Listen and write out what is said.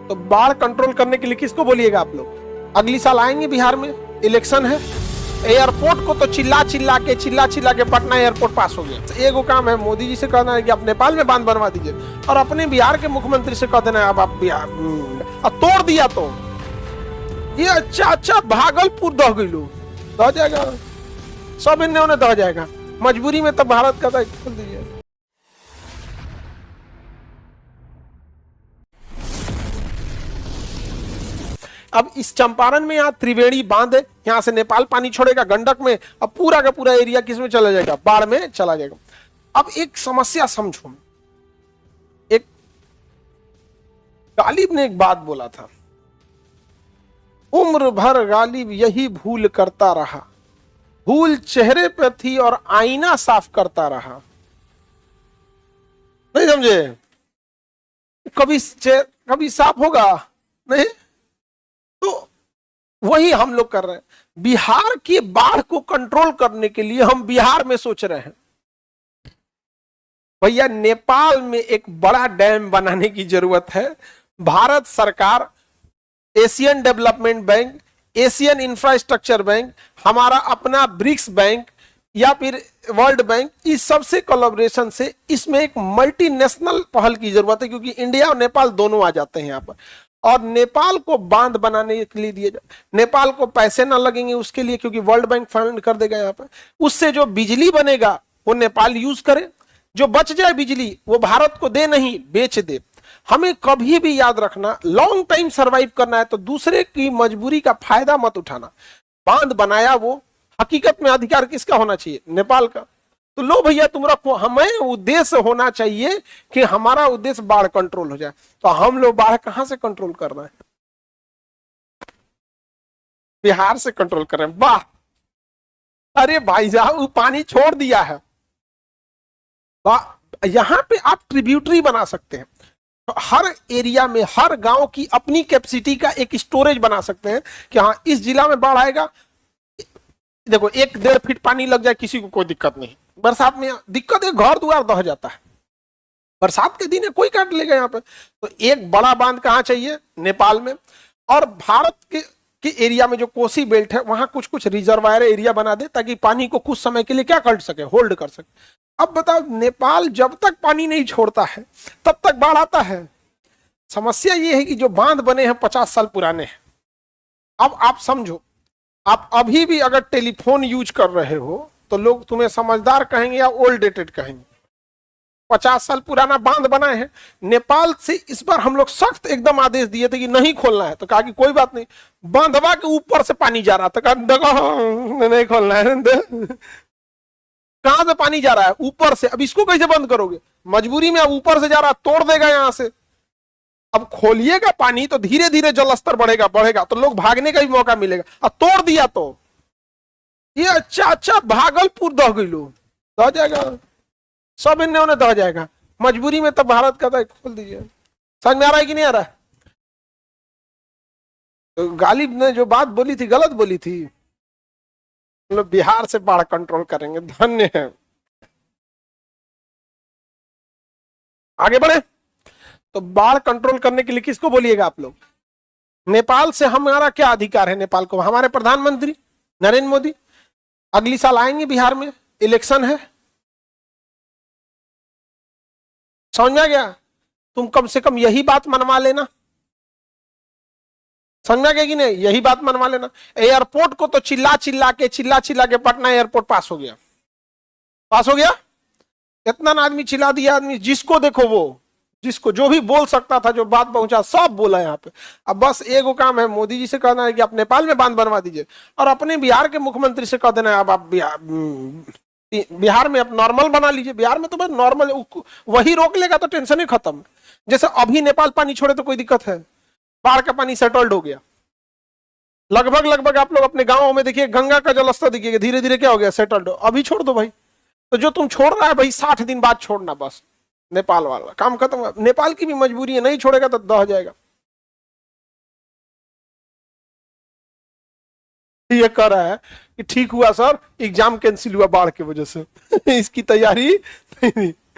तो बाढ़ कंट्रोल करने के लिए किसको बोलिएगा आप लोग? अगली साल आएंगे बिहार में, इलेक्शन है, एयरपोर्ट को तो चिल्ला चिल्ला के पटना एयरपोर्ट पास हो गया। तो एगो काम है मोदी जी से कहना है कि आप नेपाल में बांध बनवा दीजिए, और अपने बिहार के मुख्यमंत्री से कह देना है अब आप बिहार तोड़ दिया तो ये अच्छा भागलपुर दह गई दह जाएगा, सब इन्हें उन्हें दह जाएगा, मजबूरी में तब भारत का खोल दीजिए। अब इस चंपारण में यहाँ त्रिवेणी बांध है, यहाँ से नेपाल पानी छोड़ेगा गंडक में, अब पूरा का पूरा एरिया किसमें चला जाएगा? बाढ़ में चला जाएगा। अब एक समस्या समझो, एक गालिब ने एक बात बोला था, उम्र भर गालिब यही भूल करता रहा, भूल चेहरे पर थी और आईना साफ करता रहा। नहीं समझे? कभी साफ होगा नहीं, तो वही हम लोग कर रहे हैं। बिहार की बाढ़ को कंट्रोल करने के लिए हम बिहार में सोच रहे हैं, भैया नेपाल में एक बड़ा डैम बनाने की जरूरत है। भारत सरकार, Asian development bank, Asian infrastructure bank, हमारा अपना ब्रिक्स बैंक या फिर वर्ल्ड बैंक, इस सबसे कोलैबोरेशन से इसमें एक मल्टीनेशनल पहल की जरूरत है, क्योंकि इंडिया और नेपाल दोनों आ जाते हैं यहाँ पर। और नेपाल को बांध बनाने के लिए दिए जाए, नेपाल को पैसे ना लगेंगे उसके लिए, क्योंकि वर्ल्ड बैंक फंड कर देगा यहाँ पर। उससे जो बिजली बनेगा वो नेपाल यूज करे, जो बच जाए बिजली वो भारत को दे, नहीं बेच दे। हमें कभी भी याद रखना, लॉन्ग टाइम सरवाइव करना है तो दूसरे की मजबूरी का फायदा मत उठाना। बांध बनाया वो, हकीकत में अधिकार किसका होना चाहिए? नेपाल का। तो लो भैया तुम रखो, हमें उद्देश्य होना चाहिए कि हमारा उद्देश्य बाढ़ कंट्रोल हो जाए। तो हम लोग बाढ़ कहां से कंट्रोल कर रहे हैं? बिहार से कंट्रोल कर रहे हैं। वाह, अरे भाई साहब वो पानी छोड़ दिया है, वाह। यहां पे आप ट्रिब्यूटरी बना सकते हैं, तो हर एरिया में हर गांव की अपनी कैपेसिटी का एक स्टोरेज बना सकते हैं कि हाँ इस जिला में बाढ़ आएगा, देखो 1-1.5 फीट पानी लग जाए, किसी को कोई दिक्कत नहीं। बरसात में दिक्कत है, घर द्वार दह जाता है, बरसात के दिन है कोई काट लेगा यहाँ पे। तो एक बड़ा बांध कहाँ चाहिए? नेपाल में। और भारत के एरिया में जो कोसी बेल्ट है वहां कुछ कुछ रिजर्वायर एरिया बना दे, ताकि पानी को कुछ समय के लिए क्या कर सके? होल्ड कर सके। अब बताओ, नेपाल जब तक पानी नहीं छोड़ता है तब तक बाढ़ आता है। समस्या ये है कि जो बांध बने हैं 50 साल पुराने हैं। अब आप समझो, आप अभी भी अगर टेलीफोन यूज कर रहे हो तो लोग तुम्हें समझदार कहेंगे या ओल्ड डेटेड कहेंगे। 50 साल पुराना बांध बनाए हैं। नेपाल से इस बार हम लोग सख्त एकदम आदेश दिए थे कि नहीं खोलना है, तो कहा कि कोई बात नहीं, बांधवा के ऊपर से पानी जा रहा था, कहा नहीं खोलना है। कहां से पानी जा रहा है? ऊपर से। अब इसको कैसे बंद करोगे? मजबूरी में अब ऊपर से जा रहा है, तोड़ देगा यहां से। अब खोलिएगा पानी तो धीरे धीरे जलस्तर बढ़ेगा तो लोग भागने का भी मौका मिलेगा। अब तोड़ दिया तो ये अच्छा भागलपुर दह गई दह जाएगा, सब इन्हें उन्हें दह जाएगा, मजबूरी में तब भारत का खोल दीजिए। समझ में आ रहा है कि नहीं आ रहा है? तो गालिब ने जो बात बोली थी गलत बोली थी। लोग बिहार से बाढ़ कंट्रोल करेंगे। धन्य है। आगे बढ़े। तो बाढ़ कंट्रोल करने के लिए किसको बोलिएगा आप लोग? नेपाल से हमारा क्या अधिकार है? नेपाल को हमारे प्रधानमंत्री नरेंद्र मोदी अगली साल आएंगे बिहार में, इलेक्शन है। समझ में आ गया? तुम कम से कम यही बात मनवा लेना। समझ में आ गया कि नहीं? यही बात मनवा लेना। एयरपोर्ट को तो चिल्ला चिल्ला के पटना एयरपोर्ट पास हो गया। इतना ना आदमी चिल्ला दिया, आदमी जिसको देखो वो, जिसको जो भी बोल सकता था, जो बात पहुंचा सब बोला यहाँ पे। अब बस एगो काम है, मोदी जी से कहना है कि आप नेपाल में बांध बनवा दीजिए, और अपने बिहार के मुख्यमंत्री से कह देना है अब आप बिहार में आप नॉर्मल बना लीजिए। बिहार में तो बस नॉर्मल, वही रोक लेगा तो टेंशन ही खत्म। जैसे अभी नेपाल पानी छोड़े तो कोई दिक्कत है? बाढ़ का पानी सेटल्ड हो गया लगभग। आप लोग अपने गांवों में देखिए, गंगा का जलस्तर देखिए धीरे धीरे क्या हो गया? सेटल्ड। अभी छोड़ दो भाई। तो जो तुम छोड़ रहा है भाई 60 दिन बाद छोड़ना, बस नेपाल वाला काम खत्म। नेपाल की भी मजबूरी है, नहीं छोड़ेगा तो दह जाएगा। ये कह रहा है कि ठीक हुआ सर, एग्जाम कैंसिल हुआ बाढ़ की वजह से। इसकी तैयारी नहीं।